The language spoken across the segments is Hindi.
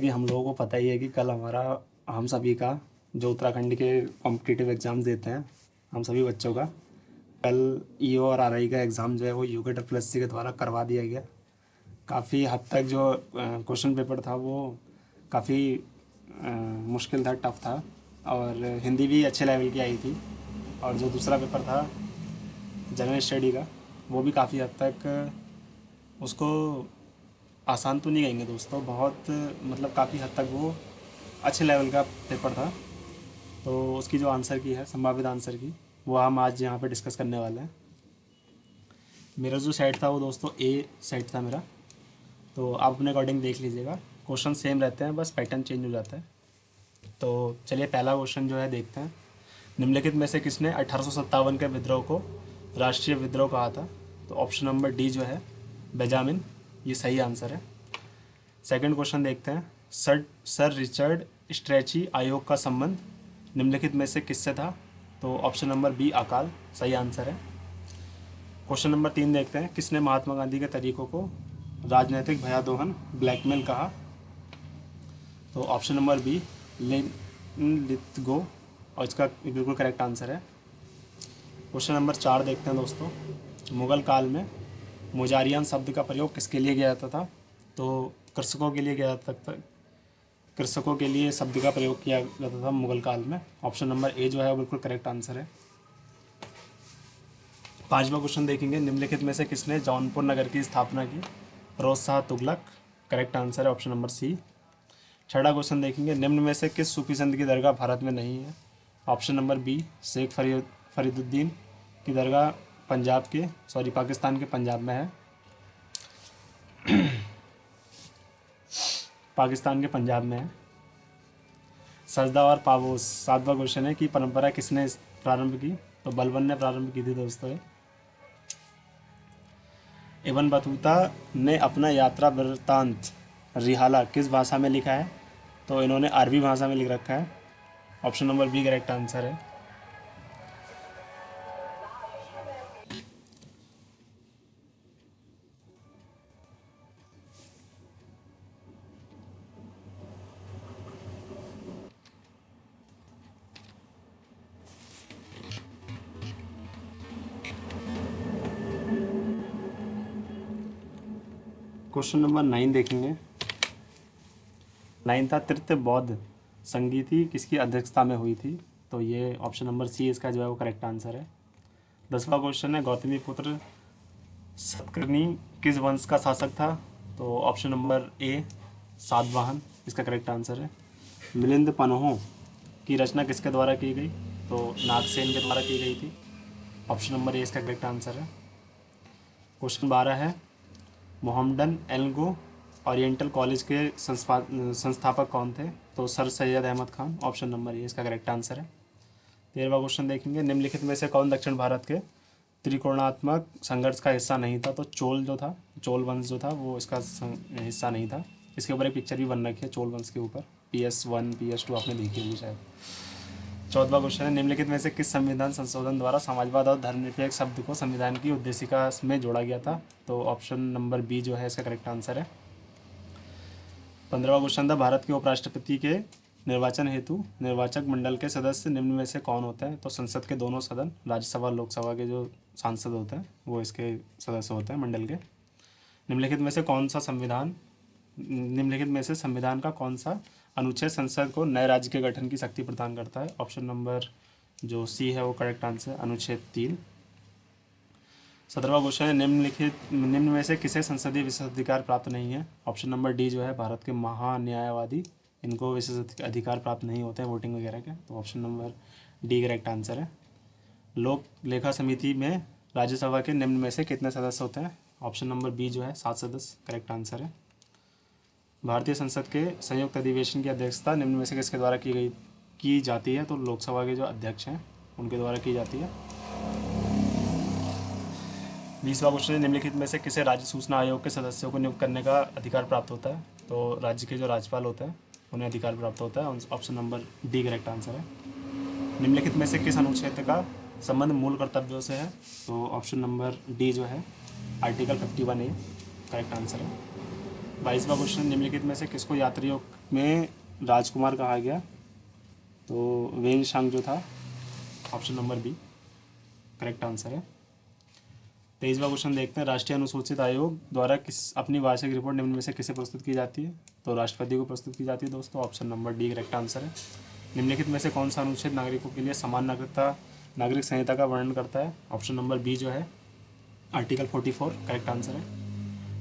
कि हम लोगों को पता ही है कि कल हमारा हम सभी का जो उत्तराखंड के कॉम्पिटिटिव एग्ज़ाम्स देते हैं हम सभी बच्चों का कल ईओ और आरआई का एग्ज़ाम जो है वो यूकेडब्ल्यूएससी के द्वारा करवा दिया गया। काफ़ी हद तक जो क्वेश्चन पेपर था वो काफ़ी मुश्किल था, टफ था और हिंदी भी अच्छे लेवल की आई थी। और जो दूसरा पेपर था जनरल स्टडी का वो भी काफ़ी हद तक उसको आसान तो नहीं कहेंगे दोस्तों, बहुत मतलब काफ़ी हद तक वो अच्छे लेवल का पेपर था। तो उसकी जो आंसर की है संभावित आंसर की वो हम आज यहाँ पे डिस्कस करने वाले हैं। मेरा जो सेट था वो दोस्तों ए सेट था मेरा, तो आप अपने अकॉर्डिंग देख लीजिएगा। क्वेश्चन सेम रहते हैं, बस पैटर्न चेंज हो जाता है। तो चलिए पहला क्वेश्चन जो है देखते हैं। निम्नलिखित में से किसने 1857 के विद्रोह को राष्ट्रीय विद्रोह कहा था? तो ऑप्शन नंबर डी जो है बेंजामिन, ये सही आंसर है। सेकंड क्वेश्चन देखते हैं। सर रिचर्ड स्ट्रेची आयोग का संबंध निम्नलिखित में से किससे था? तो ऑप्शन नंबर बी अकाल, सही आंसर है। क्वेश्चन नंबर 3 देखते हैं। किसने महात्मा गांधी के तरीकों को राजनीतिक भयादोहन ब्लैकमेल कहा? तो option number B Linlithgow, और इसका बिल्कुल करेक्ट आंसर है। क्वेश्चन नंबर 4 देखते हैं दोस्तों। मुगल काल में मोजारियान शब्द का प्रयोग किसके लिए किया जाता था? तो कृषकों के लिए किया जाता था, कृषकों के लिए शब्द का प्रयोग किया जाता था मुगल काल में। ऑप्शन नंबर ए जो है वो बिल्कुल करेक्ट आंसर है। पांचवा क्वेश्चन देखेंगे। निम्नलिखित में से किसने जौनपुर नगर की स्थापना की? फिरोज शाह तुगलक, करेक्ट आंसर है ऑप्शन नंबर सी। छठा क्वेश्चन देखेंगे। निम्न में से किस सूफी संत की दरगाह भारत में नहीं है? Option number B Sheikh Fariduddin की दरगाह पाकिस्तान के पंजाब में है। पाकिस्तान के पंजाब में है। सजदा और पापोस, सातवां क्वेश्चन है कि परंपरा किसने प्रारंभ की? तो बलबन ने प्रारंभ की थी दोस्तों। इब्न बतूता ने अपना यात्रा वृत्तांत रिहाला किस भाषा में लिखा है? तो इन्होंने अरबी भाषा में लिख रखा है। Option number B correct answer है। क्वेश्चन नंबर 9 देखेंगे। 9 था तृतीय बौद्ध संगीति किसकी अध्यक्षता में हुई थी? तो ये ऑप्शन नंबर सी इसका जो है वो करेक्ट आंसर है। 10वां क्वेश्चन है गौतमी पुत्र सतकर्णी किस वंश का शासक था? तो ऑप्शन नंबर ए सातवाहन, इसका करेक्ट आंसर है। मिलिंद पन्हों की रचना किसके द्वारा की गई? तो नागसेन के द्वारा की गई थी। ऑप्शन नंबर ए इसका करेक्ट आंसर है। क्वेश्चन 12 है। मोहम्मदन एल्गो ओरिएंटल कॉलेज के संस्थापक कौन थे? तो sir Syed Ahmad Khan, option number A इसका करेक्ट आंसर है। 13वां क्वेश्चन देखेंगे। निम्नलिखित में से कौन दक्षिण भारत के त्रिकोणात्मक संघर्ष का हिस्सा नहीं था? तो चोल वंश जो था वो इसका हिस्सा नहीं था। इसके ऊपर एक पिक्चर भी बन रखी है चोल वंश के ऊपर, PS1 PS2 आपने देखी होगी शायद। 14वां क्वेश्चन है। निम्नलिखित में से किस संविधान संशोधन द्वारा समाजवाद और धर्मनिरपेक्ष शब्द को संविधान की उद्देशिका में जोड़ा गया था? तो ऑप्शन नंबर बी जो है इसका करेक्ट आंसर है। 15वां क्वेश्चन था। भारत के उपराष्ट्रपति के निर्वाचन हेतु निर्वाचक मंडल के सदस्य निम्न में से कौन होते हैं? तो संसद के दोनों सदन, राज्यसभा लोकसभा के जो सांसद होते हैं वो इसके सदस्य होते हैं मंडल के। निम्नलिखित में से संविधान का कौन सा अनुच्छेद संसद को नए राज्य के गठन की शक्ति प्रदान करता है? ऑप्शन नंबर जो सी है वो करेक्ट आंसर, अनुच्छेद 3। 17वां क्वेश्चन है। निम्न में से किसे संसदीय विशेषाधिकार प्राप्त नहीं है? ऑप्शन नंबर डी जो है भारत के महान्यायवादी, इनको विशेष अधिकार प्राप्त नहीं होते हैं वोटिंग वगैरह के। तो option number D correct answer है। लोक लेखा समिति में राज्यसभा के निम्न में से कितने सदस्य होते हैं? ऑप्शन नंबर बी जो है 7 सदस्य, करेक्ट आंसर है। भारतीय संसद के संयुक्त अधिवेशन की अध्यक्षता निम्न में से किसके द्वारा की जाती है? तो लोकसभा के जो अध्यक्ष हैं उनके द्वारा की जाती है। 20वां क्वेश्चन है। निम्नलिखित में से किसे राज्य सूचना आयोग के सदस्यों को नियुक्त करने का अधिकार प्राप्त होता है? तो राज्य के जो राज्यपाल होते हैं उन्हें अधिकार प्राप्त होता है। Option number D correct answer है। निम्नलिखित में से किस अनुच्छेद का संबंध मूल कर्तव्यों से है? तो ऑप्शन नंबर डी जो है आर्टिकल 51A करेक्ट आंसर है। 22वां क्वेश्चन। निम्नलिखित में से किसको में राजकुमार कहा गया? तो वेन शांग जो था, option number B correct answer है। 23वां क्वेश्चन देखते हैं, राष्ट्रीय अनुसूचित आयोग द्वारा किस अपनी वार्षिक रिपोर्ट निम्न में से किसे प्रस्तुत की जाती है? तो राष्ट्रपति को प्रस्तुत की जाती है दोस्तों, option number D correct answer है। निम्नलिखित में से कौन सा अनुच्छेद नागरिकों के लिए समान नागरिक संहिता का वर्णन करता है? ऑप्शन नंबर बी जो है आर्टिकल 44 करेक्ट आंसर है।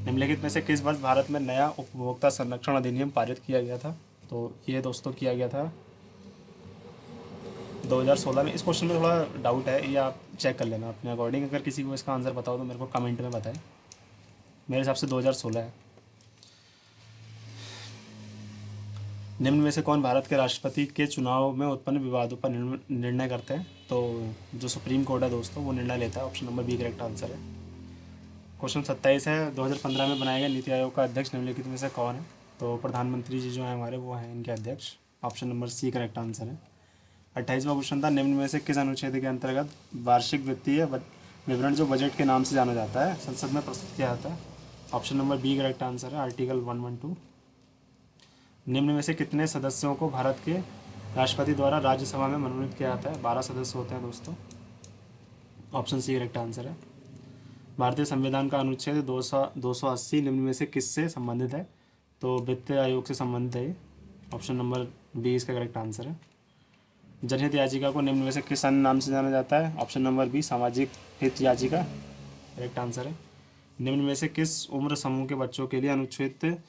निम्नलिखित में से किस वर्ष भारत में नया उपभोक्ता संरक्षण अधिनियम पारित किया गया था? तो ये दोस्तों किया गया था 2016 में। इस क्वेश्चन में थोड़ा डाउट है, ये आप चेक कर लेना अपने अकॉर्डिंग। अगर किसी को इसका आंसर पता हो तो मेरे को कमेंट में बताएं। मेरे हिसाब से 2016 है। निम्न में से कौन भारत के राष्ट्रपति के चुनाव में उत्पन्न विवादों पर निर्णय करते हैं? तो जो सुप्रीम कोर्ट है दोस्तों वो निर्णय लेता है, option number B correct answer है। क्वेश्चन 27 है, 2015 में बनाए गए नीति आयोग का अध्यक्ष निम्नलिखित में से कौन है? तो प्रधानमंत्री जी जो है हमारे वो हैं इनके अध्यक्ष, option number C correct answer है। 28वां क्वेश्चन था, निम्न में से किस अनुच्छेद के अंतर्गत वार्षिक वित्तीय विवरण जो बजट के नाम से जाना जाता है संसद में प्रस्तुत किया जाता है? Option number B correct answer है, आर्टिकल 112। निम्न में से कितने सदस्यों को भारत के राष्ट्रपति द्वारा राज्यसभा में मनोनीत किया जाता है? 12 सदस्य होते हैं दोस्तों, ऑप्शन सी करेक्ट आंसर है। भारतीय संविधान का अनुच्छेद 280 निम्न में से किससे संबंधित है? तो वित्त आयोग से संबंधित है, ऑप्शन नंबर बी इसका करेक्ट आंसर है। जनहित याचिका को निम्न में से किस अन्य नाम से जाना जाता है? ऑप्शन नंबर बी सामाजिक हित याचिका करेक्ट आंसर है। निम्न में से किस उम्र समूह के बच्चों के लिए अनुच्छेद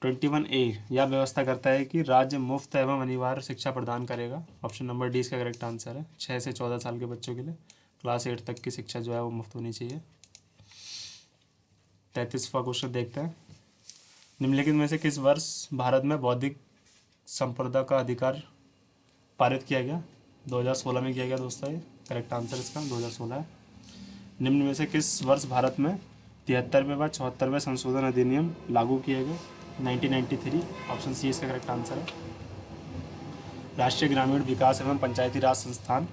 21A यह व्यवस्था करता है कि राज्य मुफ्त एवं अनिवार्य शिक्षा प्रदान करेगा? ऑप्शन नंबर डी इसका करेक्ट आंसर है। 6 से 14 साल के बच्चों के लिए क्लास 8 तक की शिक्षा जो है वो मुफ्त होनी चाहिए। 33वां क्वेश्चन देखते हैं, निम्नलिखित में से किस वर्ष भारत में बौद्धिक संपदा का अधिकार पारित किया गया? 2016 में किया गया दोस्तों, ये करेक्ट आंसर इसका 2016 है। निम्न में से किस वर्ष भारत में 73वें व 74वें संशोधन अधिनियम लागू किए गए? 1993, ऑप्शन सी इसका करेक्ट आंसर है। राष्ट्रीय ग्रामीण विकास एवं पंचायती राज संस्थान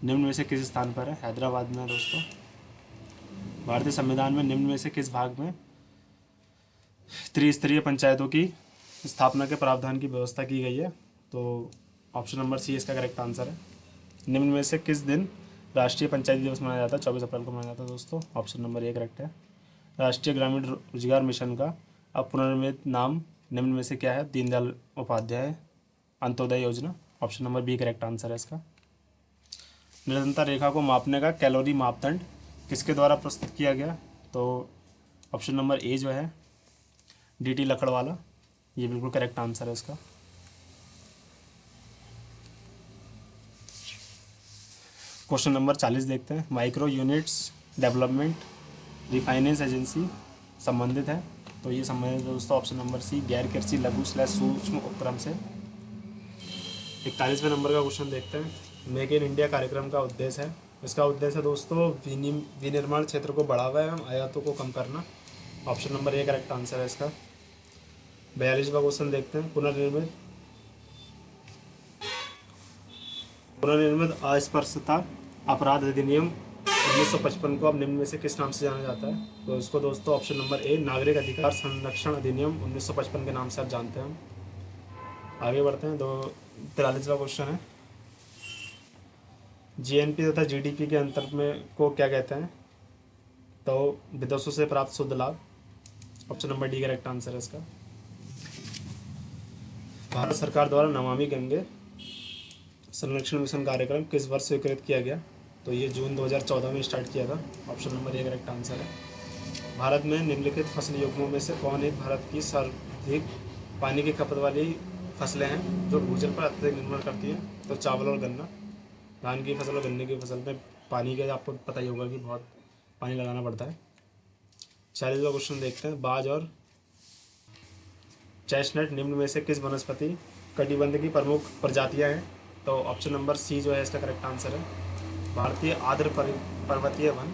निम्न में से किस स्थान पर है? हैदराबाद में है दोस्तों। भारतीय संविधान में निम्न में से किस भाग में त्रिस्तरीय पंचायतों की स्थापना के प्रावधान की व्यवस्था की गई है? तो ऑप्शन नंबर सी इसका करेक्ट आंसर है। निम्न में से किस दिन राष्ट्रीय पंचायती दिवस मनाया जाता है? 24 अप्रैल को मनाया जाता है दोस्तों, ऑप्शन नंबर ए करेक्ट है। राष्ट्रीय ग्रामीण रोजगार मिशन का अब पुनर्निर्मित नाम निम्न में से क्या है? Deendayal Upadhyay Antyodaya Yojana, option number B correct answer है इसका। निरंतर रेखा को मापने का कैलोरी मापदंड किसके द्वारा प्रस्तुत किया गया? तो ऑप्शन नंबर ए जो है डी लकड़वाला, ये बिल्कुल करेक्ट आंसर है इसका। क्वेश्चन नंबर 40 देखते हैं, micro units development refinance agency संबंधित है? तो ये संबंधित है दोस्तों, ऑप्शन नंबर सी गैर कृषि लघु सूक्ष्म उपक्रम से। 41वें नंबर का क्वेश्चन देखते हैं, मेक इन इंडिया कार्यक्रम का उद्देश्य है? इसका उद्देश्य है दोस्तों विनिर्माण क्षेत्र को बढ़ावा एवं आयातों को कम करना, ऑप्शन नंबर ए करेक्ट आंसर है इसका। 42वां क्वेश्चन देखते हैं, पुनर्निर्मित अस्पृश्यता अपराध अधिनियम 1955 को अब निम्न में से किस नाम से जाना जाता है? तो इसको दोस्तों ऑप्शन नंबर ए नागरिक अधिकार संरक्षण अधिनियम 1955 के नाम से आप जानते हैं। आगे बढ़ते हैं, 43वां क्वेश्चन है, जीएनपी तथा जीडीपी के अंतर में को क्या कहते हैं? तो विदेशों से प्राप्त शुद्ध लाभ, option number D correct answer है इसका। भारत सरकार द्वारा नमामि गंगे संरक्षण मिशन कार्यक्रम किस वर्ष स्वीकृत किया गया? तो ये जून 2014 में स्टार्ट किया था, ऑप्शन नंबर ए करेक्ट आंसर है। भारत में निम्नलिखित फसल युग्मों में से कौन एक भारत की सर्वाधिक पानी की खपत वाली फसलें हैं जो भूजल पर अत्यधिक निर्भर करती हैं? तो चावल और गन्ना। धान की फसल और गन्ने की फसल में पानी का आपको पता ही होगा कि बहुत पानी लगाना पड़ता है। 40वां क्वेश्चन देखते हैं, बाज और चेस्टनट निम्न में से किस वनस्पति कटिबंध की प्रमुख प्रजातियां हैं? तो ऑप्शन नंबर सी जो है इसका करेक्ट आंसर है, भारतीय आर्द्र पर्वतीय वन।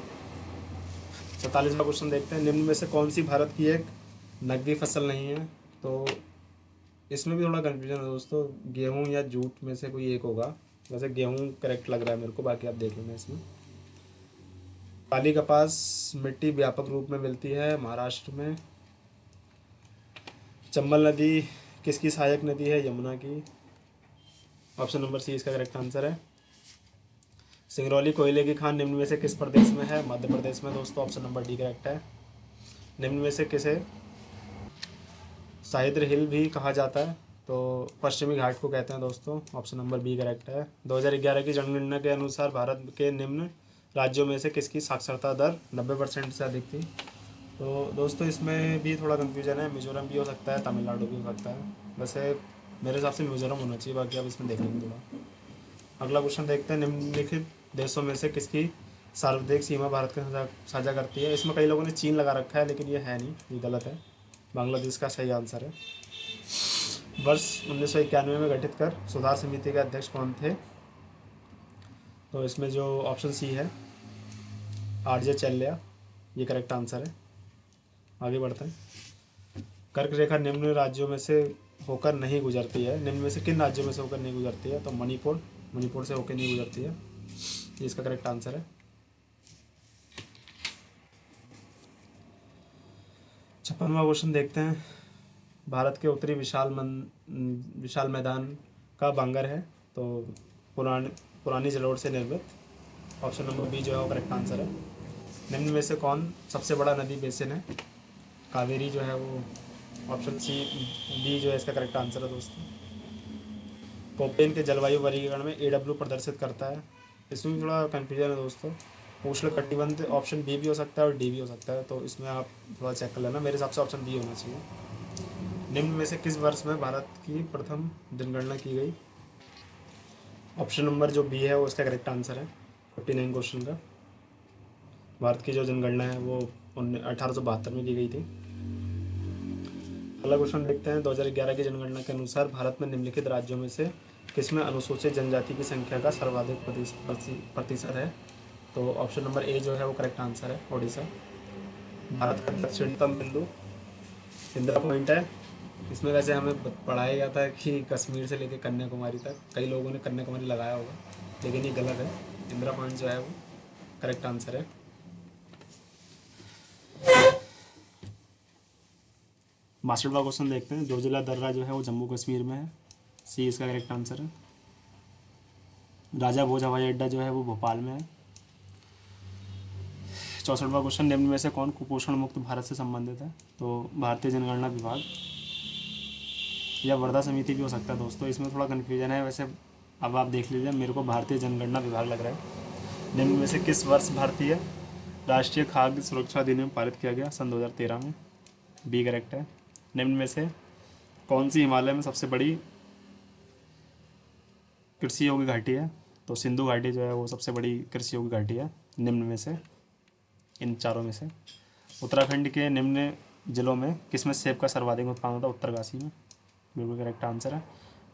47वां क्वेश्चन देखते हैं, निम्न में से कौन सी भारत की एक नकदी फसल नहीं है? तो इसमें भी थोड़ा कन्फ्यूजन है दोस्तों, गेहूं या जूट में से कोई एक होगा। वैसे गेहूं करेक्ट लग रहा है मेरे को, बाकी आप देख लेना इसमें। काली कपास मिट्टी व्यापक रूप में मिलती है महाराष्ट्र में। चंबल नदी किसकी सहायक नदी है? यमुना की। ऑप्शन नंबर सी इसका करेक्ट आंसर है। सिंगरौली कोयले की खान निम्न में से किस प्रदेश में है? मध्य प्रदेश में दोस्तों। ऑप्शन नंबर डी करेक्ट है। निम्न में से किसे सह्याद्री हिल भी कहा जाता है? तो पश्चिमी घाट को कहते हैं दोस्तों। ऑप्शन नंबर बी करेक्ट है। 2011 की जनगणना के अनुसार भारत के निम्न राज्यों में से किसकी साक्षरता दर 90% से अधिक थी? तो दोस्तों इसमें भी थोड़ा कन्फ्यूजन है, मिजोरम भी हो सकता है, तमिलनाडु भी हो सकता है। वैसे मेरे हिसाब से मिजोरम होना चाहिए, बाकी आप इसमें देख लेंगे थोड़ा। अगला क्वेश्चन देखते हैं, निम्नलिखित देशों में से किसकी सार्वजनिक सीमा भारत के साथ साझा करती है? इसमें कई लोगों ने चीन लगा रखा है, लेकिन ये है नहीं, ये गलत है। बांग्लादेश का सही आंसर है। वर्ष 1991 में गठित कर सुधार समिति के अध्यक्ष कौन थे? तो इसमें जो ऑप्शन सी है आरजे चेल्लिया, ये करेक्ट आंसर है। आगे बढ़ते हैं। कर्क रेखा निम्न राज्यों में से होकर नहीं गुजरती है? निम्न में से किन राज्यों में से होकर नहीं गुजरती है? तो मणिपुर से होकर नहीं गुजरती है, ये इसका करेक्ट आंसर है। 56वां क्वेश्चन देखते हैं। भारत के उत्तरी विशाल मैदान का बांगर है? तो पुरानी जलोढ़ से निर्मित। ऑप्शन नंबर बी जो है वो करेक्ट आंसर है। निम्न में से कौन सबसे बड़ा नदी बेसिन है? कावेरी जो है वो। ऑप्शन सी बी जो है इसका करेक्ट आंसर है दोस्तों। कोपेन के जलवायु वर्गीकरण में AW प्रदर्शित करता है? इसमें भी थोड़ा कन्फ्यूजन है दोस्तों। उष्ण कटिबंध ऑप्शन बी भी हो सकता है और डी भी हो सकता है, तो इसमें आप थोड़ा चेक कर लेना। मेरे हिसाब से ऑप्शन बी होना चाहिए। निम्न में से किस वर्ष में भारत की प्रथम जनगणना की गई? ऑप्शन नंबर जो बी है वो इसका करेक्ट आंसर है। 59 क्वेश्चन का भारत की जो जनगणना है वो 1872 में की गई थी। अगला क्वेश्चन देखते हैं। 2011 की जनगणना के अनुसार भारत में निम्नलिखित राज्यों में से किसमें अनुसूचित जनजाति की संख्या का सर्वाधिक प्रतिशत है? तो ऑप्शन नंबर ए जो है वो करेक्ट आंसर है, ओडिशा। भारत का दक्षिणतम बिंदु इंदिरा पॉइंट है। इसमें वैसे हमें पढ़ाया गया था कि कश्मीर से लेकर कन्याकुमारी तक, कई लोगों ने कन्याकुमारी लगाया होगा, लेकिन ये गलत है। इंदिरा पॉइंट जो है वो करेक्ट आंसर है। बासठवां क्वेश्चन देखते हैं। जोजिला दर्रा जो है वो जम्मू कश्मीर में है, सी इसका करेक्ट आंसर है। राजा भोज हवाई अड्डा जो है वो भोपाल में है। 64वां क्वेश्चन, निम्न में से कौन कुपोषण मुक्त भारत से संबंधित है? तो भारतीय जनगणना विभाग या वर्धा समिति भी हो सकता है दोस्तों, इसमें थोड़ा कन्फ्यूजन है। वैसे अब आप देख लीजिए, मेरे को भारतीय जनगणना विभाग लग रहा है। निम्न में से किस वर्ष भारतीय राष्ट्रीय खाद्य सुरक्षा अधिनियम पारित किया गया? सन 2013 में, बी करेक्ट है। निम्न में से कौन सी हिमालय में सबसे बड़ी कृषि योग्य घाटी है? तो सिंधु घाटी जो है वो सबसे बड़ी कृषि योग्य घाटी है निम्न में से, इन चारों में से। उत्तराखंड के निम्न जिलों में किसमें सेब का सर्वाधिक उत्पादन होता है? उत्तरकाशी में, बिल्कुल करेक्ट आंसर है।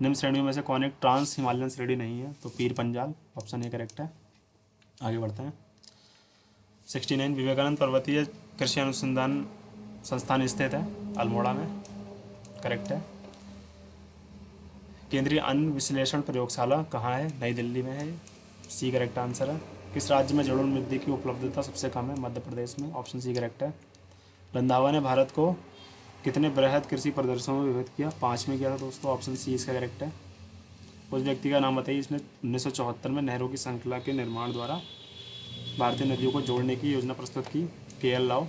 निम्न श्रेणियों में से कौन एक ट्रांस हिमालयन श्रेणी नहीं है? तो Pir Panjal, option A correct है। आगे बढ़ते हैं। 69, विवेकानंद पर्वतीय कृषि अनुसंधान संस्थान स्थित है अल्मोड़ा में, करेक्ट है। केंद्रीय अन्न विश्लेषण प्रयोगशाला कहाँ है? नई दिल्ली में है, सी करेक्ट आंसर है। किस राज्य में जलोढ़ मृदा की उपलब्धता सबसे कम है? मध्य प्रदेश में, ऑप्शन सी करेक्ट है। रंधावा ने भारत को कितने बृहद कृषि प्रदर्शनों में विभक्त किया? 5 में किया था दोस्तों, ऑप्शन सी इसका करेक्ट है। उस व्यक्ति का नाम बताइए इसने 1974 में नहरों की श्रृंखला के निर्माण द्वारा भारतीय नदियों को जोड़ने की योजना प्रस्तुत की? KL राव,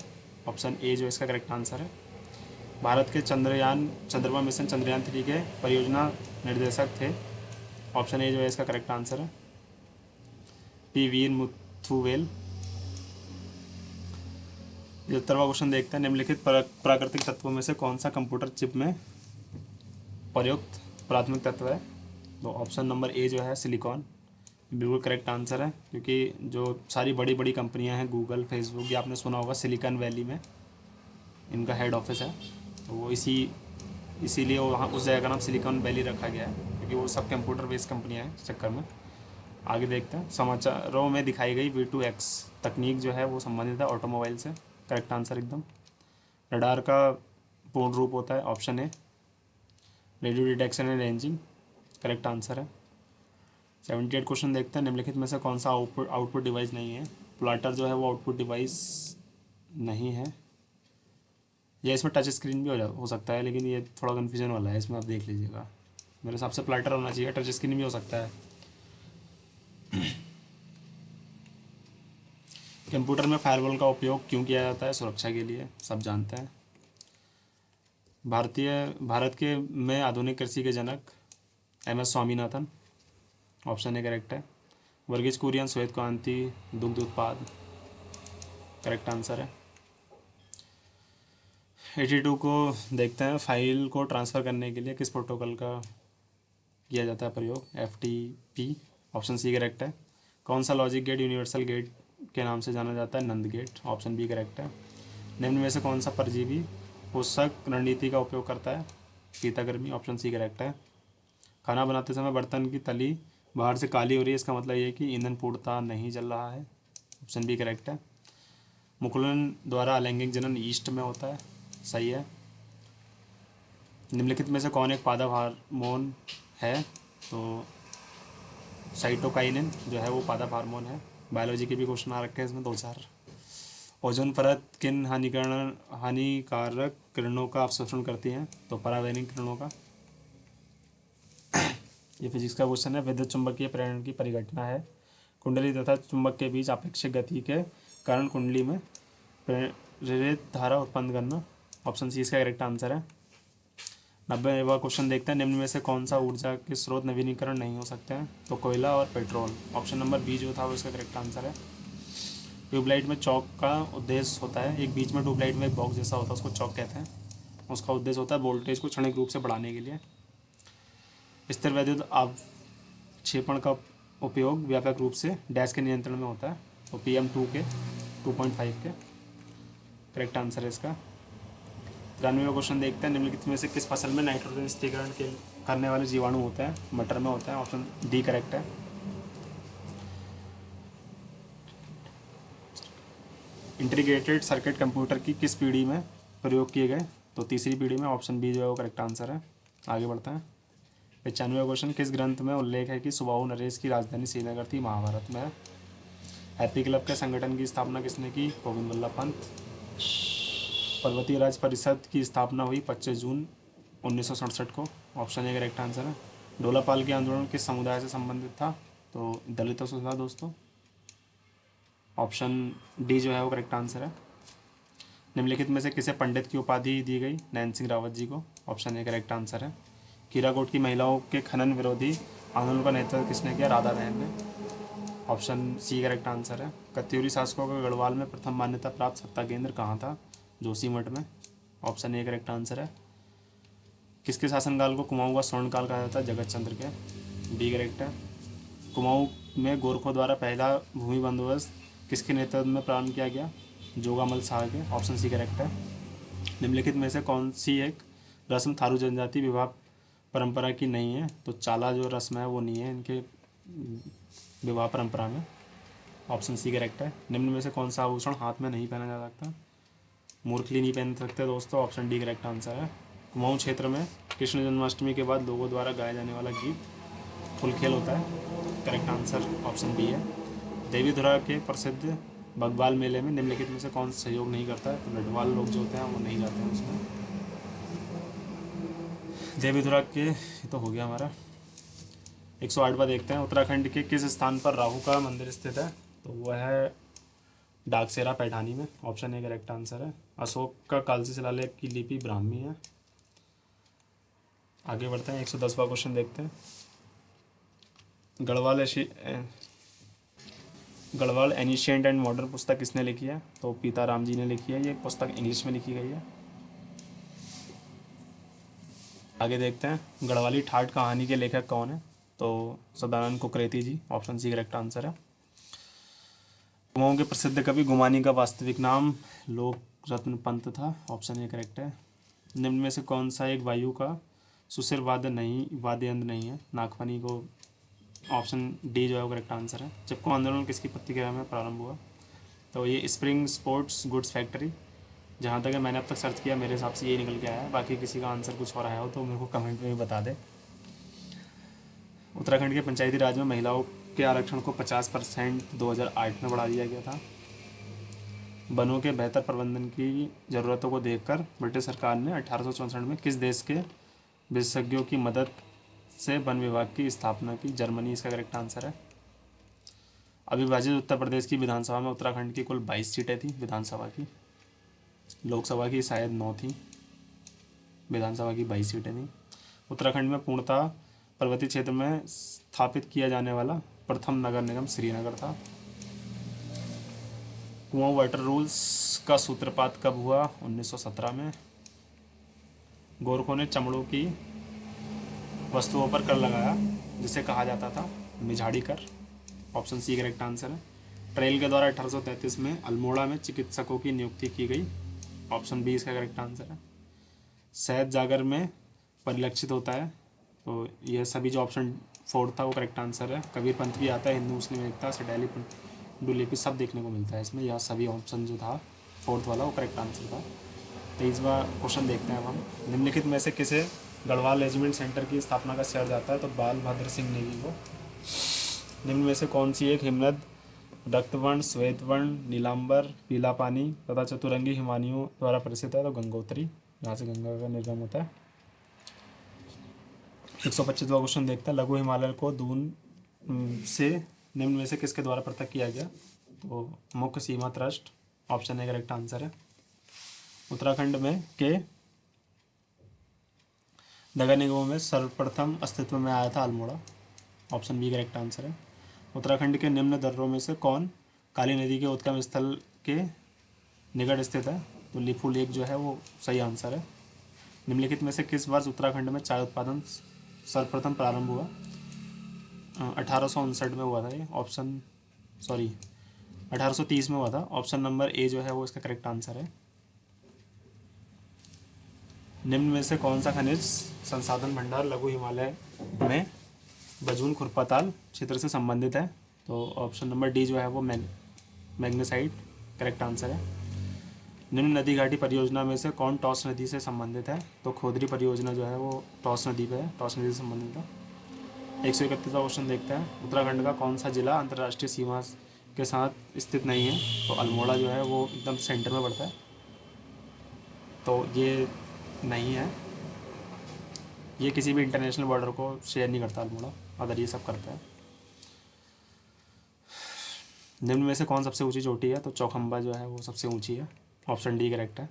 ऑप्शन ए जो इसका करेक्ट आंसर है। भारत के चंद्रमा मिशन चंद्रयान 3 के परियोजना निर्देशक थे? ऑप्शन ए जो है इसका करेक्ट आंसर है, पी वीर मुथुवेल। 75वां क्वेश्चन देखते हैं। निम्नलिखित प्राकृतिक तत्वों में से कौन सा कंप्यूटर चिप में प्रयुक्त प्राथमिक तत्व है? तो ऑप्शन नंबर ए जो है सिलिकॉन, बिल्कुल करेक्ट आंसर है, क्योंकि जो सारी बड़ी बड़ी कंपनियां हैं, गूगल, फेसबुक, ये आपने सुना होगा सिलिकॉन वैली में इनका हेड ऑफिस है, तो वो इसीलिए वहाँ उस जगह का नाम सिलिकॉन वैली रखा गया है, क्योंकि वो सब कंप्यूटर बेस्ड कंपनियाँ हैं इस चक्कर में। आगे देखते हैं। समाचारों में दिखाई गई V2X तकनीक जो है वो संबंधित है ऑटोमोबाइल से, करेक्ट आंसर एकदम। रडार का पूर्ण रूप होता है option A, radio detection and ranging, correct answer है। 78 क्वेश्चन देखते हैं। निम्नलिखित में से कौन सा आउटपुट डिवाइस नहीं है? प्लाटर जो है वो आउटपुट डिवाइस नहीं है। या इसमें टच स्क्रीन भी हो सकता है, लेकिन ये थोड़ा कन्फ्यूजन वाला है, इसमें आप देख लीजिएगा। मेरे हिसाब से प्लाटर होना चाहिए, टच स्क्रीन भी हो सकता है। कंप्यूटर में फायरवॉल का उपयोग क्यों किया जाता है? सुरक्षा के लिए, सब जानते हैं। भारत के में आधुनिक कृषि के जनक MS Swaminathan, option A correct है। वर्गीज कुरियन, श्वेत क्रांति, दुग्ध उत्पाद, करेक्ट आंसर है। 82 को देखते हैं, फाइल को ट्रांसफ़र करने के लिए किस प्रोटोकॉल का किया जाता है प्रयोग? FTP, ऑप्शन सी करेक्ट है। कौन सा लॉजिक गेट यूनिवर्सल गेट के नाम से जाना जाता है? नंद गेट, ऑप्शन बी करेक्ट है। निम्न में से कौन सा परजीवी पोषक रणनीति का उपयोग करता है? शीतगर्मी, ऑप्शन सी करेक्ट है। खाना बनाते समय बर्तन की तली बाहर से काली हो रही है, इसका मतलब ये है कि ईंधन पूर्णतः नहीं जल रहा है, ऑप्शन बी करेक्ट है। मुकुलन द्वारा अलैंगिक जनन ईस्ट में होता है, सही है। निम्नलिखित में से कौन एक पादप हार्मोन है? तो साइटोकाइनिन जो है वो पादप हार्मोन है। बायोलॉजी के भी क्वेश्चन आ रखे हैं इसमें 2-4। ओजोन परत किन हानिकारक किरणों का अवशोषण करती हैं? तो पराबैंगनी किरणों का। ये फिजिक्स का क्वेश्चन है। विद्युत चुंबकीय प्रेरण की परिघटना है। कुंडली तथा चुंबक के बीच आपेक्षिक गति के कारण कुंडली में प्रेरित धारा उत्पन्न करना, ऑप्शन सी इसका करेक्ट आंसर है। 90वां क्वेश्चन देखते हैं, निम्न में से कौन सा ऊर्जा के स्रोत नवीनीकरण नहीं हो सकते हैं? तो कोयला और पेट्रोल, ऑप्शन नंबर बी जो था वो इसका करेक्ट आंसर है। ट्यूबलाइट में चौक का उद्देश्य होता है, एक बीच में ट्यूबलाइट में एक बॉक्स जैसा होता है, उसको चौक कहते हैं। उसका उद्देश्य होता है वोल्टेज को क्षणिक रूप से बढ़ाने के लिए। स्थिर वैद्युत आवक्षेपण का उपयोग व्यापक रूप से डैश के नियंत्रण में होता है, तो PM2 के 2.5 के, करेक्ट आंसर है इसका। 93वां क्वेश्चन देखते हैं, निम्नलिखित में से किस फसल में नाइट्रोजन स्थिरीकरण के करने वाले जीवाणु होते हैं? मटर में होता है, ऑप्शन डी करेक्ट है। इंटीग्रेटेड सर्किट कंप्यूटर की किस पीढ़ी में प्रयोग किए गए? तो तीसरी पीढ़ी में, ऑप्शन बी जो है वो करेक्ट आंसर है। आगे बढ़ते हैं। 95वां क्वेश्चन, किस ग्रंथ में उल्लेख है कि सुबाहु नरेश की राजधानी श्रीनगर थी? महाभारत में। हैप्पी क्लब के संगठन की स्थापना किसने की? गोविंद वल्लभ पंत। पर्वतीय राज्य परिषद की स्थापना हुई 25 जून 1967 को, ऑप्शन ए करेक्ट आंसर है। डोलापाल के आंदोलन किस समुदाय से संबंधित था? तो दलितों से था दोस्तों, ऑप्शन डी जो है वो करेक्ट आंसर है। निम्नलिखित में से किसे पंडित की उपाधि दी गई? नैन सिंह रावत जी को, ऑप्शन ए करेक्ट आंसर है। कीराकोट की महिलाओं के खनन विरोधी आंदोलन का नेतृत्व किसने किया? राधा बहन ने, ऑप्शन सी करेक्ट आंसर है। कत्यूरी शासकों का गढ़वाल में प्रथम मान्यता प्राप्त सत्ता केंद्र कहाँ था? जोशीमठ में, ऑप्शन ए करेक्ट आंसर है। किसके शासनकाल को कुमाऊं का स्वर्णकाल कहा जाता है? जगत चंद्र के, डी करेक्ट है। कुमाऊं में गोरखों द्वारा पहला भूमि बंदोबस्त किसके नेतृत्व में प्रारंभ किया गया? जोगामल शाह के, ऑप्शन सी करेक्ट है। निम्नलिखित में से कौन सी एक रस्म थारू जनजाति विवाह परंपरा की नहीं है? तो चाला जो रस्म है वो नहीं है इनके विवाह परंपरा में, ऑप्शन सी करेक्ट है। निम्न में से कौन सा आभूषण हाथ में नहीं पहना जा सकता? मूर्खली नहीं पहन सकते दोस्तों, ऑप्शन डी करेक्ट आंसर है। कुमाऊं क्षेत्र में कृष्ण जन्माष्टमी के बाद लोगों द्वारा गाया जाने वाला गीत फुलखेल होता है, करेक्ट आंसर ऑप्शन बी है। देवीधुरा के प्रसिद्ध बगवाल मेले में निम्नलिखित में से कौन सहयोग नहीं करता है? तो लडवाल लोग जो होते हैं वो नहीं जाते हैं उसमें। देवीधुरा के ये तो हो गया हमारा। 108वां देखते हैं, उत्तराखंड के किस स्थान पर राहु का मंदिर स्थित है? तो वह है डाकसेरा पैठानी में, ऑप्शन ए करेक्ट आंसर है। अशोक का कालसी शिलालेख की लिपि ब्राह्मी है। आगे बढ़ते हैं, 110वां क्वेश्चन देखते हैं। गढ़वाल एनिशिएंट एंड मॉडर्न पुस्तक किसने लिखी है? तो पीताराम जी ने लिखी है, ये पुस्तक इंग्लिश में लिखी गई है। आगे देखते हैं, गढ़वाली ठाट कहानी के लेखक कौन है? तो सदानंद कुकरेती जी, ऑप्शन सी करेक्ट आंसर है। कुमाऊं के प्रसिद्ध कवि गुमानी का वास्तविक नाम लोक रत्न पंत था, ऑप्शन ए करेक्ट है। निम्न में से कौन सा एक वायु का सुशिर वाद्य यंत्र नहीं है? नागफनी को, ऑप्शन डी जो है वो करेक्ट आंसर है। चिपको आंदोलन किसकी प्रतिक्रिया में प्रारंभ हुआ? तो ये स्प्रिंग स्पोर्ट्स गुड्स फैक्ट्री, जहाँ तक मैंने अब तक सर्च किया मेरे हिसाब से यही निकल के आया है, बाकी किसी का आंसर कुछ और आया हो तो मेरे को कमेंट में भी बता दे। उत्तराखंड के पंचायती राज में महिलाओं के आरक्षण को 50% 2008 में बढ़ा दिया गया था। वनों के बेहतर प्रबंधन की ज़रूरतों को देखकर ब्रिटिश सरकार ने 1864 में किस देश के विशेषज्ञों की मदद से वन विभाग की स्थापना की? जर्मनी इसका करेक्ट आंसर है। अविभाजित उत्तर प्रदेश की विधानसभा में उत्तराखंड की कुल 22 सीटें थी विधानसभा की। लोकसभा की शायद 9 थी, विधानसभा की 22 सीटें थी। उत्तराखंड में पूर्णतः पर्वतीय क्षेत्र में स्थापित किया जाने वाला प्रथम नगर निगम श्रीनगर था। कुआं वाटर रूल्स का सूत्रपात कब हुआ? 1917 में। गोरखों ने चमड़ों की वस्तुओं पर कर लगाया जिसे कहा जाता था मिझाड़ी कर। ऑप्शन सी करेक्ट आंसर है। ट्रेल के द्वारा 1833 में अल्मोड़ा में चिकित्सकों की नियुक्ति की गई। ऑप्शन बी इसका करेक्ट आंसर है। शहद जागर में परिलक्षित होता है, तो यह सभी जो ऑप्शन 4 था वो करेक्ट आंसर है। कबीर पंथ भी आता है, हिंदू मुस्लिम एकता, सडैली पांडुलिपि सब देखने को मिलता है इसमें। यह सभी ऑप्शन जो था 4th वाला वो करेक्ट आंसर था। 23वां क्वेश्चन देखते हैं अब हम। निम्नलिखित में से किसे गढ़वाल रेजिमेंट सेंटर की स्थापना का श्रेय जाता है? तो बाल भद्र सिंह नेगी को। निम्न में से कौन सी एक हिमनद रक्तवर्ण, श्वेतवर्ण, नीलांबर, पीला पानी तथा चतुरंगी हिमानियों द्वारा प्रसिद्ध है? तो गंगोत्री, जहाँ से गंगा का निर्गम होता है। 125वां क्वेश्चन देखते हैं। लघु हिमालय को दून से निम्न में से किसके द्वारा पृथक किया गया? तो मुख्य सीमा trust. Option A correct answer है। उत्तराखंड में के नगर निगमों में सर्वप्रथम अस्तित्व में आया था Almora. Option B correct answer है। उत्तराखंड के निम्न दर्रों में से कौन काली नदी के उद्गम स्थल के निकट स्थित है? तो लिपू लेक जो है वो सही आंसर है। निम्नलिखित में से किस वर्ष उत्तराखंड में चाय उत्पादन सर्वप्रथम प्रारंभ हुआ? 1859 में हुआ था ये। 1830 में हुआ था। ऑप्शन नंबर ए जो है वो इसका करेक्ट आंसर है। निम्न में से कौन सा खनिज संसाधन भंडार लघु हिमालय में बजून खुरपाताल क्षेत्र से संबंधित है? तो ऑप्शन नंबर डी जो है वो मैग्नेसाइट करेक्ट आंसर है। निम्न नदी घाटी परियोजना में से कौन टॉस नदी से संबंधित है? तो खोदरी परियोजना जो है वो टॉस नदी पे है, टॉस नदी से संबंधित है। 131वां क्वेश्चन देखते हैं। उत्तराखंड का कौन सा जिला अंतर्राष्ट्रीय सीमा के साथ स्थित नहीं है? तो अल्मोड़ा जो है वो एकदम सेंटर में पड़ता है, तो ये नहीं है। ये किसी भी इंटरनेशनल बॉर्डर को शेयर नहीं करता अल्मोड़ा, अगर ये सब करता है। निम्न में से कौन सबसे ऊंची चोटी है? तो चौखंबा जो है वो सबसे ऊंची है। ऑप्शन डी करेक्ट है।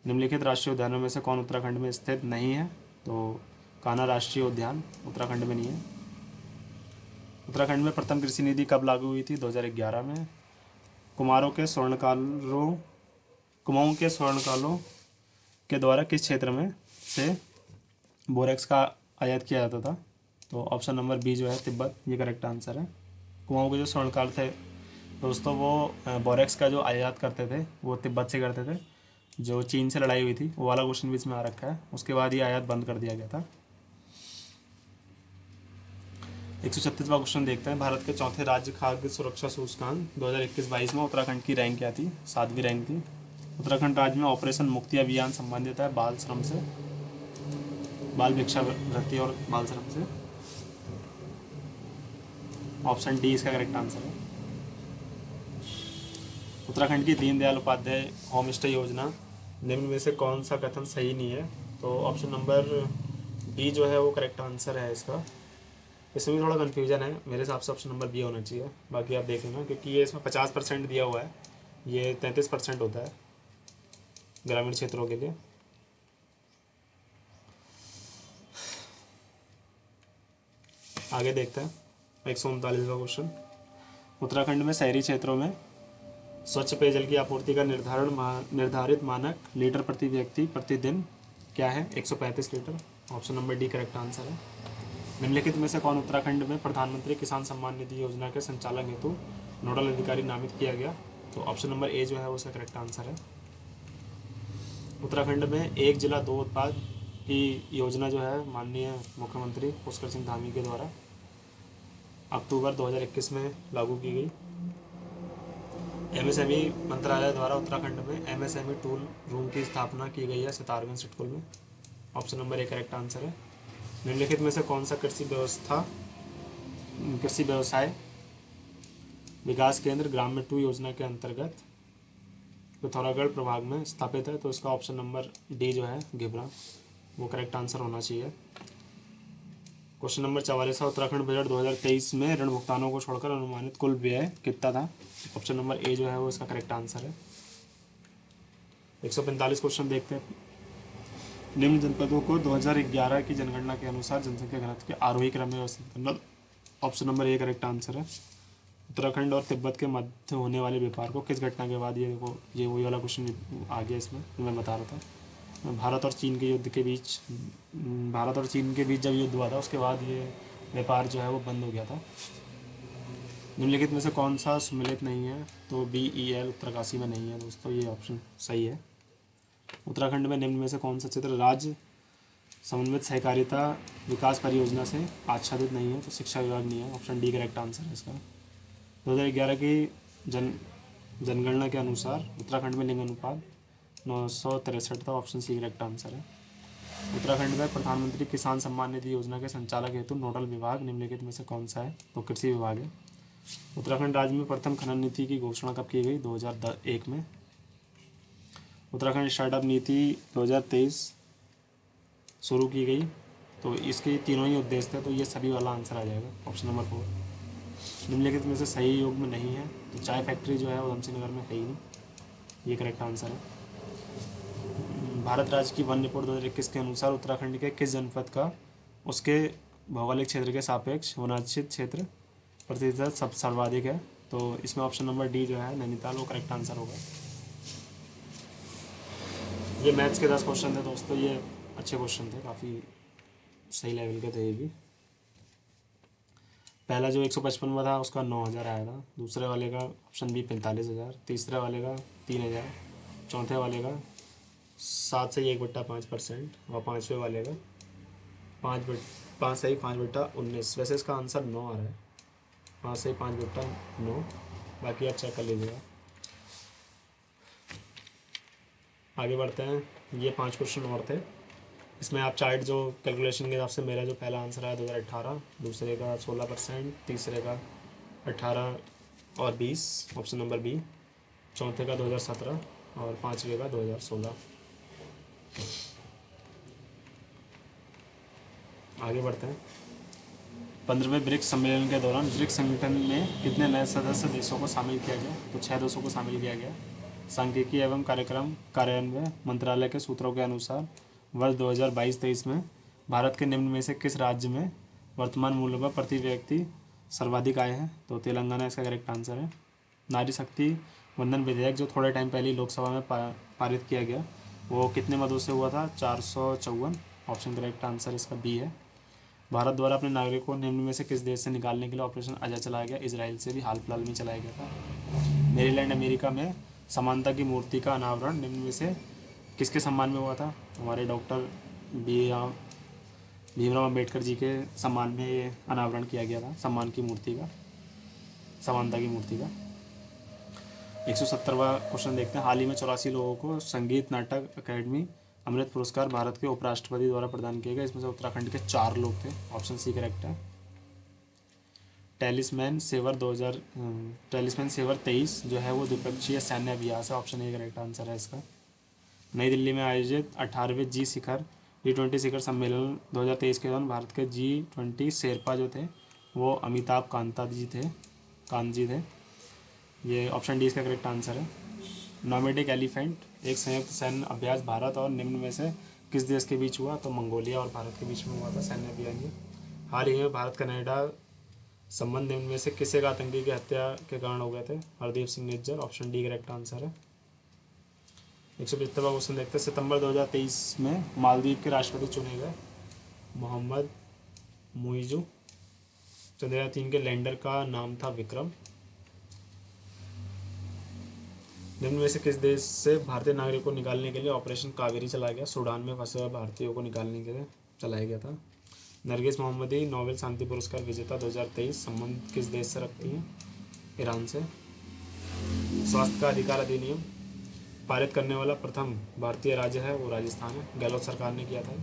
निम्नलिखित राष्ट्रीय उद्यानों में से कौन उत्तराखंड में स्थित नहीं है? तो कान्हा राष्ट्रीय उद्यान उत्तराखंड में नहीं है। उत्तराखंड में प्रथम कृषि नीति कब लागू हुई थी? 2011 में। कुमाऊं के स्वर्णकालों के द्वारा किस क्षेत्र में से बोरेक्स का आयात किया जाता था? तो ऑप्शन नंबर बी जो है तिब्बत, ये करेक्ट आंसर है। कुमाऊं के जो स्वर्णकाल थे दोस्तों, वो बोरेक्स का जो आयात करते थे वो तिब्बत से करते थे। जो चीन से लड़ाई हुई थी वो वाला क्वेश्चन भी इसमें आ रखा है। उसके बाद ये आयात बंद कर दिया गया था। 136वां क्वेश्चन देखते हैं। भारत के चौथे राज्य खाद्य सुरक्षा सूचकांक 2021-22 में उत्तराखंड की रैंक क्या थी? 7वीं रैंक थी। उत्तराखंड राज्य में ऑपरेशन मुक्ति अभियान संबंधित है बाल श्रम से, बाल भिक्षावृत्ति और बाल श्रम से। ऑप्शन डी इसका करेक्ट आंसर है। उत्तराखंड की दीनदयाल उपाध्याय होम स्टे योजना निम्न में से कौन सा कथन सही नहीं है? तो ऑप्शन नंबर बी जो है वो करेक्ट आंसर है इसका। इसमें भी थोड़ा कन्फ्यूजन है, मेरे हिसाब से ऑप्शन नंबर बी होना चाहिए, बाकी आप देख लेना, क्योंकि ये इसमें 50% दिया हुआ है, ये 33% होता है ग्रामीण क्षेत्रों के लिए। आगे देखते हैं 139वां क्वेश्चन। उत्तराखंड में शहरी क्षेत्रों में स्वच्छ पेयजल की आपूर्ति का निर्धारित मानक लीटर प्रति व्यक्ति प्रतिदिन क्या है? 135 litre. Option number D correct answer है। निम्नलिखित में से कौन उत्तराखंड में प्रधानमंत्री किसान सम्मान निधि योजना के संचालन हेतु नोडल अधिकारी नामित किया गया? तो ऑप्शन नंबर ए जो है वो उसका करेक्ट आंसर है। उत्तराखंड में एक जिला दो उत्पाद की योजना जो है माननीय मुख्यमंत्री पुष्कर सिंह धामी के द्वारा अक्टूबर 2021 में लागू की गई। एमएसएमई मंत्रालय द्वारा उत्तराखंड में एमएसएमई टूल रूम की स्थापना की गई है सितारगंज सिटकुल में। ऑप्शन नंबर ए करेक्ट आंसर है। निम्नलिखित में से कौन सा कृषि व्यवसाय विकास केंद्र ग्राम में 2 योजना के अंतर्गत पिथौरागढ़ प्रभाग में स्थापित है, तो इसका ऑप्शन नंबर डी जो है घिबरा वो करेक्ट आंसर होना चाहिए। क्वेश्चन नंबर 44 है, उत्तराखंड बजट 2023 में ऋण भुगतानों को छोड़कर अनुमानित कुल व्यय कितना था? ऑप्शन नंबर ए जो है वो इसका करेक्ट आंसर है। 145 क्वेश्चन देखते हैं। निम्न जनपदों को 2011 की जनगणना के अनुसार जनसंख्या घनत्व के आरोही क्रम में व्यवस्थित करना। ऑप्शन नंबर ए करेक्ट आंसर है। उत्तराखंड और तिब्बत के मध्य होने वाले व्यापार को किस घटना के बाद, ये देखो ये वही वाला क्वेश्चन आ गया इसमें मैं बता रहा था। भारत और चीन के बीच जब युद्ध हुआ था उसके बाद ये व्यापार जो है वो बंद हो गया था। निम्नलिखित में से कौन सा सुमेलित नहीं है? तो BEL उत्तरकाशी में नहीं है दोस्तों, ये ऑप्शन सही है। उत्तराखंड में निम्न में से कौन सा क्षेत्र राज्य समन्वित सहकारिता विकास परियोजना से आच्छादित नहीं है? तो शिक्षा विभाग नहीं है, ऑप्शन डी करेक्ट आंसर है इसका। 2011 की जनगणना के अनुसार उत्तराखंड में लिंग अनुपात 963 था, ऑप्शन सी करेक्ट आंसर है। उत्तराखंड में प्रधानमंत्री किसान सम्मान निधि योजना के संचालक हेतु नोडल विभाग निम्नलिखित में से कौन सा है? तो कृषि विभाग है। उत्तराखंड राज्य में प्रथम खनन नीति की घोषणा कब की गई? 2001 में। उत्तराखंड स्टार्टअप नीति 2023 शुरू की गई, तो इसके तीनों ही उद्देश्य थे, तो ये सभी वाला आंसर आ जाएगा, ऑप्शन नंबर 4। निम्नलिखित में से सही योग में नहीं है, तो चाय फैक्ट्री जो है उधम सिंह नगर में है ही नहीं, ये करेक्ट आंसर है। भारत राज्य की वन रिपोर्ट 2021 के अनुसार उत्तराखंड के किस जनपद का उसके भौगोलिक क्षेत्र के सापेक्ष वनाच्छित क्षेत्र प्रतिशत सब सर्वाधिक है? तो इसमें ऑप्शन नंबर डी जो है नैनीताल वो करेक्ट आंसर होगा। ये मैथ्स के 10 क्वेश्चन थे दोस्तों, ये अच्छे क्वेश्चन थे, काफ़ी सही लेवल के थे ये भी। पहला जो 155वां था उसका 9000 आया था, दूसरे वाले का ऑप्शन बी 45,000, तीसरे वाले का 3000, चौथे वाले का 7 से 1/5% और पाँचवें वाले का 5/19। वैसे इसका आंसर 9 आ रहा है, 5 से 5/9, बाकी आप चेक कर लीजिएगा। आगे बढ़ते हैं, ये 5 क्वेश्चन और थे। इसमें आप चार्ट जो कैलकुलेशन के हिसाब से मेरा जो पहला आंसर है 2018, दूसरे का 16%, तीसरे का 18 और 20 ऑप्शन नंबर बी, चौथे का 2017 और पाँचवें का 2016। आगे बढ़ते हैं। 15वें ब्रिक्स सम्मेलन के दौरान ब्रिक्स संगठन में कितने नए सदस्य देशों को शामिल किया गया? तो 6 देशों को शामिल किया गया। सांख्यिकी एवं कार्यक्रम कार्यान्वयन मंत्रालय के सूत्रों के अनुसार वर्ष 2022-23 में भारत के निम्न में से किस राज्य में वर्तमान मूल्य पर प्रति व्यक्ति सर्वाधिक आय है? तो तेलंगाना इसका करेक्ट आंसर है। नारी शक्ति वंदन विधेयक जो थोड़े टाइम पहले लोकसभा में पारित किया गया वो कितने मतों से हुआ था? 454, ऑप्शन करेक्ट आंसर इसका बी है। भारत द्वारा अपने नागरिकों को निम्न में से किस देश से निकालने के लिए ऑपरेशन अजय चलाया गया? इजराइल से भी हाल फिलहाल में चलाया गया था। मेरीलैंड अमेरिका में समानता की मूर्ति का अनावरण निम्न में से किसके सम्मान में हुआ था? हमारे डॉक्टर भीमराव अम्बेडकर जी के सम्मान में ये अनावरण किया गया था, सम्मान की मूर्ति का, समानता की मूर्ति का। 170वां क्वेश्चन देखते हैं। हाल ही में 84 लोगों को संगीत नाटक अकेडमी अमृत पुरस्कार भारत के उपराष्ट्रपति द्वारा प्रदान किए गए, इसमें से उत्तराखंड के 4 लोग थे, ऑप्शन सी करेक्ट है। टैलिस्मैन सेवर 23 जो है वो द्विपक्षीय सैन्य अभ्यास है, ऑप्शन ए करेक्ट आंसर है इसका। नई दिल्ली में आयोजित 18वें G20 शिखर सम्मेलन 2023 के दौरान भारत के G20 शेरपा जो थे वो अमिताभ कांत जी थे, ये ऑप्शन डी इसका करेक्ट आंसर है। नोमैडिक एलिफेंट एक संयुक्त सैन्य अभ्यास भारत और निम्न में से किस देश के बीच हुआ? तो मंगोलिया और भारत के बीच में हुआ था सैन्य अभियान ये। हाल ही में भारत कनाडा संबंध निम्न में से किसी का आतंकी की हत्या के कारण हो गए थे? Hardeep Singh Nijjar, option D correct answer है। 175वां क्वेश्चन देखते हैं। सितंबर 2023 में मालदीव के राष्ट्रपति चुने गए मोहम्मद मुइज़ू। चंद्रयान 3 के लैंडर का नाम था विक्रम। निम्न में से किस देश से भारतीय नागरिकों को निकालने के लिए ऑपरेशन कावेरी चलाया गया? सूडान में फंसे हुए भारतीयों को निकालने के लिए चलाया गया था। नरगिस मोहम्मदी नोबेल शांति पुरस्कार विजेता 2023 संबंध किस देश से रखती हैं? ईरान से। स्वास्थ्य का अधिकार अधिनियम पारित करने वाला प्रथम भारतीय राज्य है वो राजस्थान है, गहलोत सरकार ने किया था।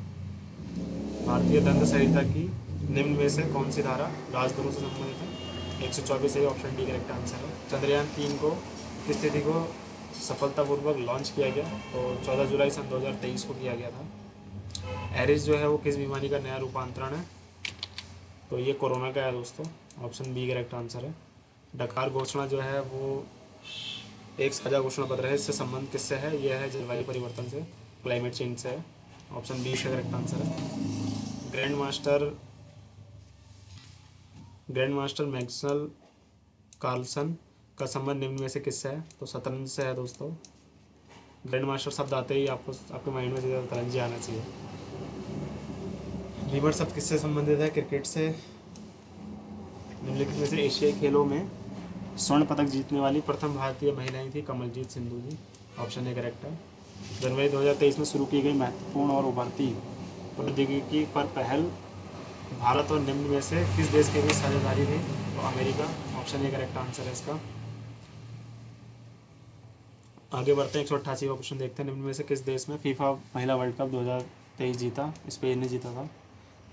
भारतीय दंड संहिता की निम्न में से कौन सी धारा राजद्रोह से संबंधित है? 124 है, ऑप्शन डी करेक्ट आंसर है। चंद्रयान 3 को की स्थिति को सफलतापूर्वक लॉन्च किया गया। तो 14 जुलाई सन 2023 को किया गया था। एरिस जो है वो किस बीमारी का नया रूपांतरण है? तो ये कोरोना का है दोस्तों। ऑप्शन बी करेक्ट आंसर है। डकार घोषणा जो है वो एक साझा घोषणा पत्र है। इससे संबंध किससे है? यह है जलवायु परिवर्तन से, क्लाइमेट चेंज से है। ऑप्शन बी इसका करेक्ट आंसर है। ग्रैंड मास्टर मैक्सवेल कार्लसन का संबंध निम्न में से किससे है? तो शतरंज से है दोस्तों। ग्रैंड मास्टर शब्द आते ही आपको आपके माइंड में सीधा शतरंज आना चाहिए। लीवर शब्द किससे संबंधित है? क्रिकेट से। निम्नलिखित में से एशियाई खेलों में स्वर्ण पदक जीतने वाली प्रथम भारतीय महिलाएं थी कमलजीत सिंधु जी। ऑप्शन ए करेक्ट है। जनवरी 2023 में शुरू की गई महत्वपूर्ण और उभरती प्रौद्योगिकी पर पहल भारत और निम्न में से किस देश के बीच साझेदारी थी? तो America. Option A correct answer है इसका। आगे बढ़ते हैं 188 का क्वेश्चन देखते हैं। निम्न में से किस देश में फीफा महिला वर्ल्ड कप 2023 जीता? स्पेन ने जीता था।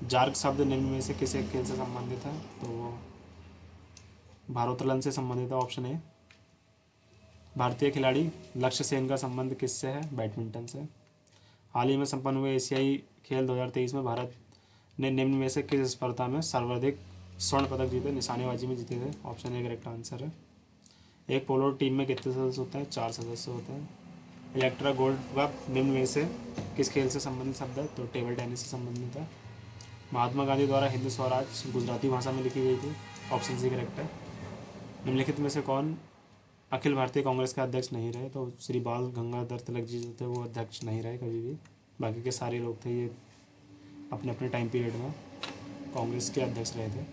जार्क शब्द निम्न में से किस एक खेल से संबंधित है? तो वो भारोत्तोलन से संबंधित है। Option A. भारतीय खिलाड़ी लक्ष्य सेन का संबंध किससे है? बैडमिंटन से। हाल ही में संपन्न हुए एशियाई खेल 2023 में भारत ने निम्न में से किस स्पर्धा में सर्वाधिक स्वर्ण पदक जीते? निशानेबाजी में जीते थे। ऑप्शन ए करेक्ट आंसर है। एक पोलो टीम में कितने सदस्य होते हैं? 4 सदस्य होते हैं। इलेक्ट्रा गोल्ड कप निम्न में से किस खेल से संबंधित शब्द है? तो टेबल टेनिस से संबंधित है। महात्मा गांधी द्वारा हिंद स्वराज गुजराती भाषा में लिखी गई थी। ऑप्शन सी करेक्ट है। निम्नलिखित में से कौन अखिल भारतीय कांग्रेस के अध्यक्ष नहीं रहे? तो श्री बाल गंगाधर तिलक जी जो थे वो अध्यक्ष नहीं रहे कभी भी। बाकी के सारे लोग थे ये अपने अपने टाइम पीरियड में कांग्रेस के अध्यक्ष रहे थे।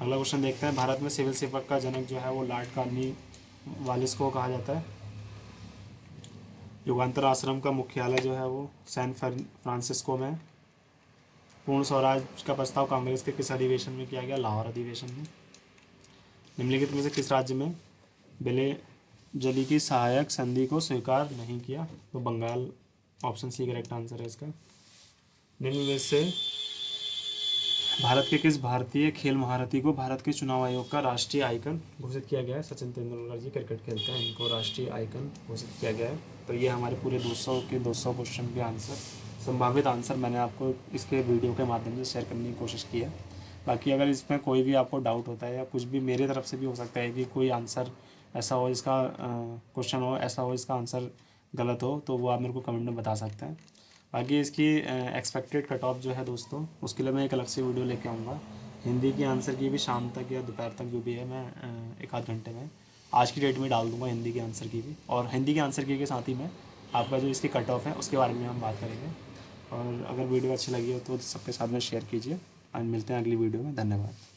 अगला क्वेश्चन देखते हैं। भारत में सिविल सेवक का जनक जो है वो लॉर्ड कॉर्नवालिस को कहा जाता है। युगांतर आश्रम का मुख्यालय जो है वो सैन फ्रांसिस्को में। पूर्ण स्वराज का प्रस्ताव कांग्रेस के किस अधिवेशन में किया गया? लाहौर अधिवेशन में। निम्नलिखित में से किस राज्य में बेलेजली की सहायक संधि को स्वीकार नहीं किया? तो Bengal. Option C correct answer है इसका। निम्न में से भारत के किस भारतीय खेल महारथी को भारत के चुनाव आयोग का राष्ट्रीय आइकन घोषित किया गया है? सचिन तेंदुलकर जी क्रिकेट खेलते हैं, इनको राष्ट्रीय आइकन घोषित किया गया है। तो ये हमारे पूरे 200 क्वेश्चन के आंसर, संभावित आंसर मैंने आपको इसके वीडियो के माध्यम से शेयर करने की कोशिश की है। बाकी अगर इसमें कोई भी आपको डाउट होता है या कुछ भी मेरे तरफ से भी हो सकता है कि कोई आंसर ऐसा हो इसका क्वेश्चन हो ऐसा हो इसका आंसर गलत हो, तो वो आप मेरे को कमेंट में बता सकते हैं। बाकी इसकी एक्सपेक्टेड कट ऑफ जो है दोस्तों उसके लिए मैं एक अलग से वीडियो लेके आऊँगा। हिंदी की आंसर की भी शाम तक या दोपहर तक जो भी है मैं एक आध घंटे में आज की डेट में डाल दूँगा हिंदी के आंसर की भी। और हिंदी के आंसर की के साथ ही में आपका जो इसकी कट ऑफ है उसके बारे में हम बात करेंगे। और अगर वीडियो अच्छी लगी हो तो सबके साथ में शेयर कीजिए। आज मिलते हैं अगली वीडियो में। धन्यवाद।